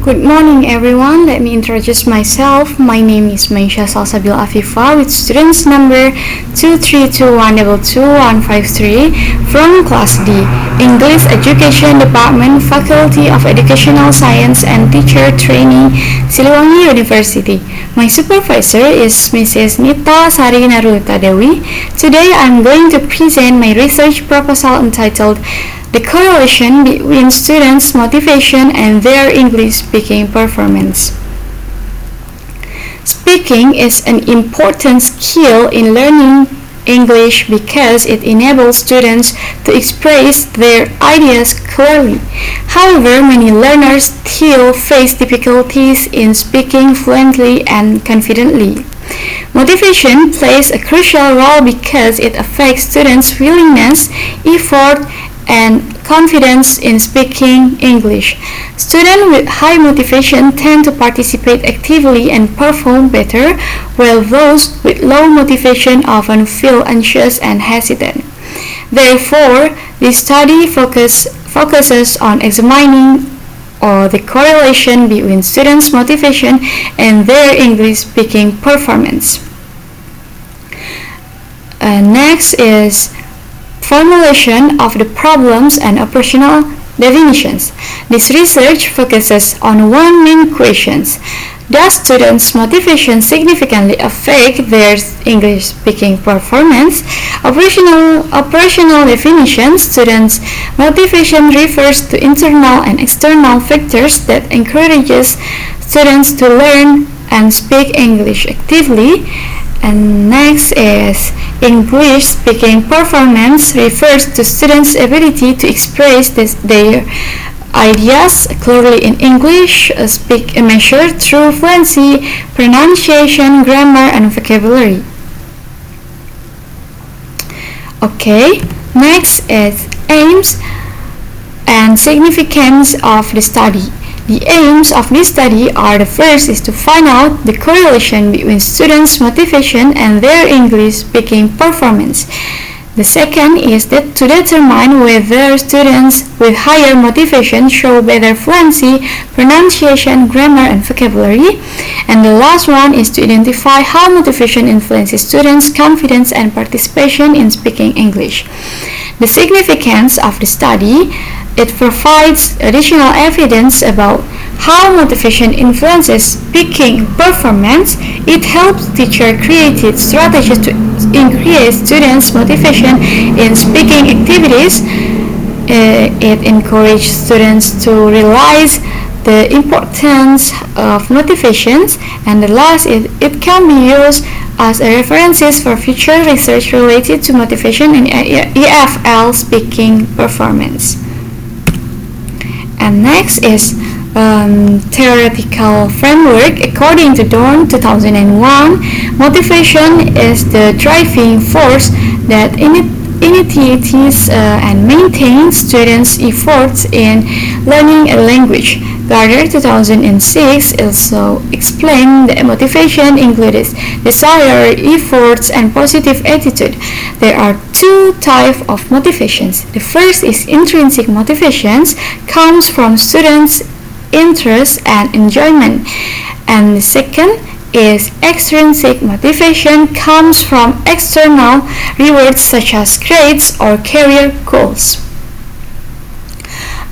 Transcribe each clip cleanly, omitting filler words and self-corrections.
Good morning everyone, let me introduce myself. My name is Salsabila with students number 232122153 from class D, English Education Department, Faculty of Educational Science and Teacher Training, Siliwangi University. My supervisor is Mrs. Nita Sari Naruta Dewi. Today I am going to present my research proposal entitled The Correlation Between Students' Motivation and Their English Speaking Performance. Speaking is an important skill in learning English because it enables students to express their ideas clearly. However, many learners still face difficulties in speaking fluently and confidently. Motivation plays a crucial role because it affects students' willingness, effort, and confidence in speaking English. Students with high motivation tend to participate actively and perform better, while those with low motivation often feel anxious and hesitant. Therefore, this study focuses on examining the correlation between students' motivation and their English speaking performance. Next is formulation of the problems and operational definitions. This research focuses on one main question: does students' motivation significantly affect their English speaking performance? Operational definitions. Students' motivation refers to internal and external factors that encourages students to learn and speak English actively. And next is English speaking performance refers to students' ability to express their ideas clearly in English, measured through fluency, pronunciation, grammar, and vocabulary. Okay, next is aims and significance of the study. The aims of this study are: the first is to find out the correlation between students' motivation and their English speaking performance. The second is to determine whether students with higher motivation show better fluency, pronunciation, grammar, and vocabulary. And the last one is to identify how motivation influences students' confidence and participation in speaking English. The significance of the study: it provides additional evidence about how motivation influences speaking performance. It helps teachers create strategies to increase students' motivation in speaking activities. It encourages students to realize the importance of motivations. And the last is it can be used as a references for future research related to motivation in EFL speaking performance. And next is theoretical framework. According to Dorn 2001, motivation is the driving force that initiates and maintains students' efforts in learning a language. Gardner 2006 also explained that motivation includes desire, efforts, and positive attitude. There are two types of motivations. The first is intrinsic motivations, comes from students' interest and enjoyment. And the second is extrinsic motivation, comes from external rewards such as grades or career goals.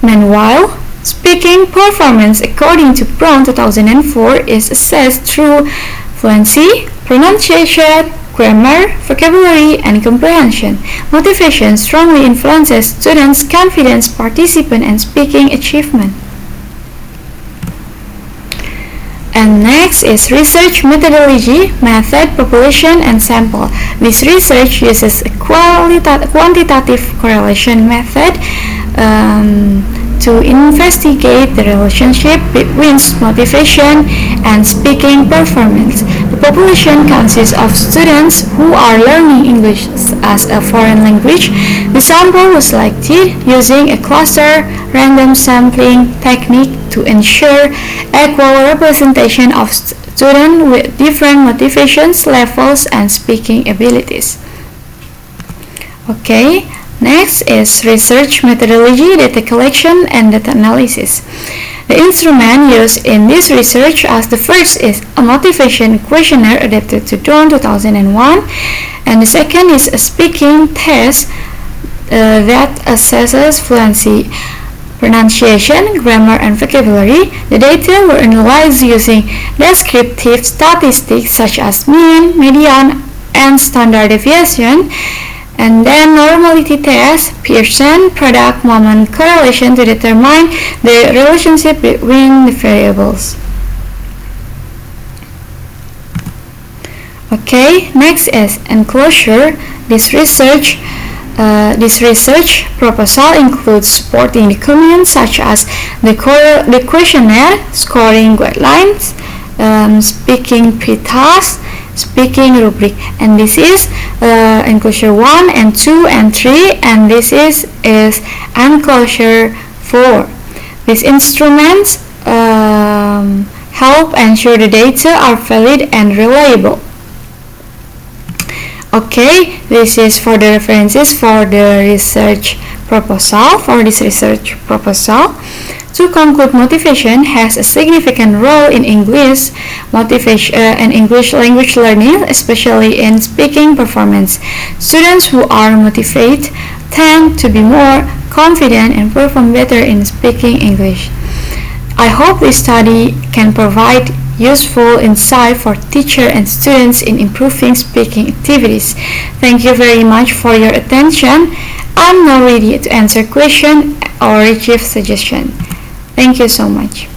Meanwhile, speaking performance, according to Brown 2004, is assessed through fluency, pronunciation, grammar, vocabulary, and comprehension. Motivation strongly influences students' confidence, participation, and speaking achievement. And next is research methodology, method, population, and sample. This research uses a quantitative correlation method to investigate the relationship between motivation and speaking performance. The population consists of students who are learning English as a foreign language. The sample was selected using a cluster random sampling technique to ensure equal representation of students with different motivations levels and speaking abilities. Okay. Next is research methodology, data collection, and data analysis. The instrument used in this research as the first is a motivation questionnaire adapted to Dawn 2001, and the second is a speaking test that assesses fluency, pronunciation, grammar, and vocabulary. The data were analyzed using descriptive statistics such as mean, median, and standard deviation, and then normality test, Pearson product moment correlation to determine the relationship between the variables. Okay, next is enclosure. This research proposal includes supporting documents such as the questionnaire, scoring guidelines, speaking pre-task, speaking rubric, and this is enclosure 1 and 2 and 3, and this is enclosure 4. These instruments help ensure the data are valid and reliable. Okay, this is for the references for the research proposal. To conclude, motivation has a significant role in English motivation and English language learning, especially in speaking performance. Students who are motivated tend to be more confident and perform better in speaking English. I hope this study can provide useful insight for teachers and students in improving speaking activities. Thank you very much for your attention. I'm now ready to answer questions or receive suggestions. Thank you so much.